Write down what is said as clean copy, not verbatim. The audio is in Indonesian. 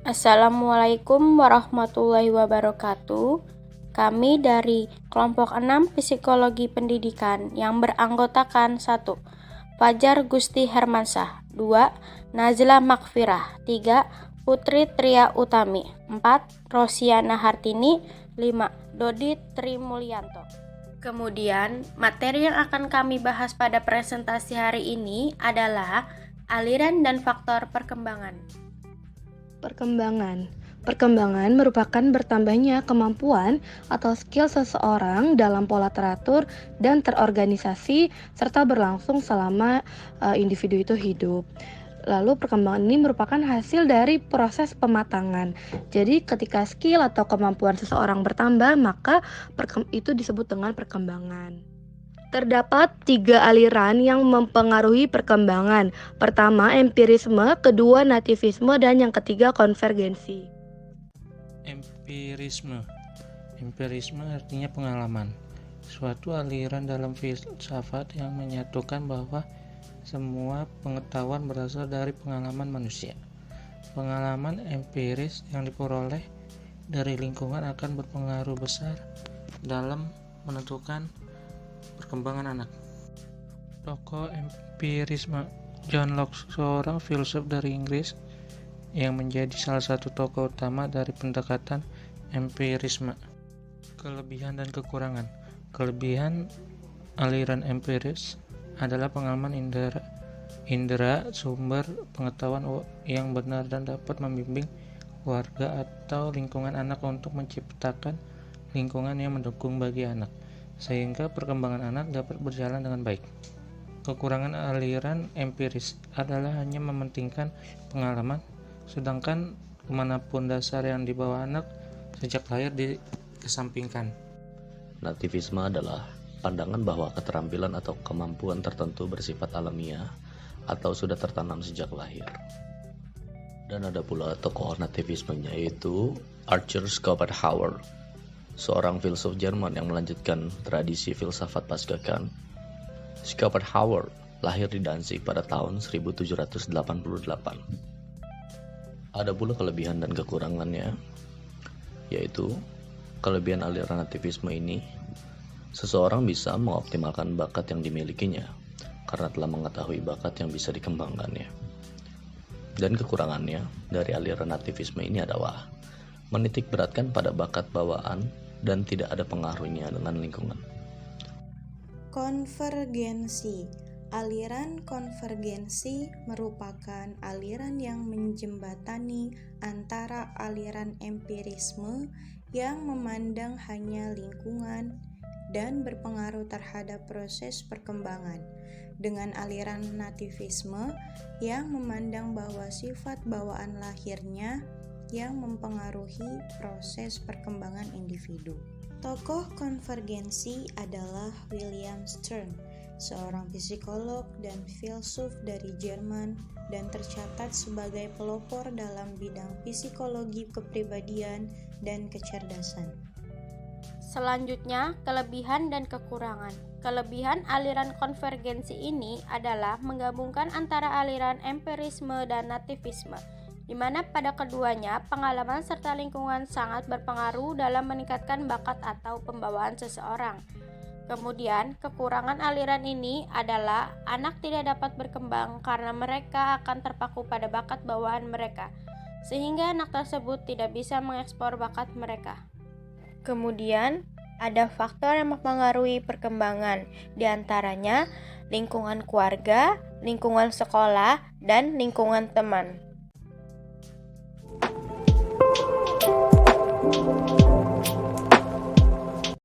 Assalamualaikum warahmatullahi wabarakatuh. Kami dari kelompok 6 Psikologi Pendidikan yang beranggotakan 1. Fajar Gusti Hermansyah, 2. Nazla Makfirah, 3. Putri Tria Utami, 4. Rosiana Hartini, 5. Dodi Trimulyanto. Kemudian, materi yang akan kami bahas pada presentasi hari ini adalah aliran dan faktor perkembangan. Perkembangan merupakan bertambahnya kemampuan atau skill seseorang dalam pola teratur dan terorganisasi serta berlangsung selama individu itu hidup. Lalu perkembangan ini merupakan hasil dari proses pematangan. Jadi ketika skill atau kemampuan seseorang bertambah, maka itu disebut dengan perkembangan. Terdapat 3 aliran yang mempengaruhi perkembangan. Pertama, empirisme, kedua, nativisme, dan yang ketiga, konvergensi. Empirisme artinya pengalaman. Suatu aliran dalam filsafat yang menyatukan bahwa semua pengetahuan berasal dari pengalaman manusia. Pengalaman empiris yang diperoleh dari lingkungan akan berpengaruh besar dalam menentukan perkembangan anak. Tokoh empirisme John Locke, seorang filsuf dari Inggris yang menjadi salah satu tokoh utama dari pendekatan empirisme. Kelebihan dan kekurangan. Kelebihan aliran empiris adalah pengalaman indera, sumber pengetahuan yang benar dan dapat membimbing keluarga atau lingkungan anak untuk menciptakan lingkungan yang mendukung bagi anak, sehingga perkembangan anak dapat berjalan dengan baik. Kekurangan aliran empiris adalah hanya mementingkan pengalaman, sedangkan kemanapun dasar yang dibawa anak sejak lahir dikesampingkan. Nativisme adalah pandangan bahwa keterampilan atau kemampuan tertentu bersifat alamiah atau sudah tertanam sejak lahir. Dan ada pula tokoh nativismenya, yaitu Arthur Schopenhauer, seorang filsuf Jerman yang melanjutkan tradisi filsafat pasca Kant. Schopenhauer lahir di Danzig pada tahun 1788. Ada pula kelebihan dan kekurangannya, yaitu kelebihan aliran nativisme ini, seseorang bisa mengoptimalkan bakat yang dimilikinya karena telah mengetahui bakat yang bisa dikembangkannya. Dan kekurangannya dari aliran nativisme ini adalah menitik beratkan pada bakat bawaan dan tidak ada pengaruhnya dengan lingkungan. Konvergensi. Aliran konvergensi merupakan aliran yang menjembatani antara aliran empirisme yang memandang hanya lingkungan dan berpengaruh terhadap proses perkembangan, dengan aliran nativisme yang memandang bahwa sifat bawaan lahirnya yang mempengaruhi proses perkembangan individu. Tokoh konvergensi adalah William Stern, seorang psikolog dan filsuf dari Jerman dan tercatat sebagai pelopor dalam bidang psikologi kepribadian dan kecerdasan. Selanjutnya, kelebihan dan kekurangan. Kelebihan aliran konvergensi ini adalah menggabungkan antara aliran empirisme dan nativisme, di mana pada keduanya pengalaman serta lingkungan sangat berpengaruh dalam meningkatkan bakat atau pembawaan seseorang. Kemudian, kekurangan aliran ini adalah anak tidak dapat berkembang karena mereka akan terpaku pada bakat bawaan mereka, sehingga anak tersebut tidak bisa mengekspor bakat mereka. Kemudian, ada faktor yang mempengaruhi perkembangan, di antaranya lingkungan keluarga, lingkungan sekolah, dan lingkungan teman.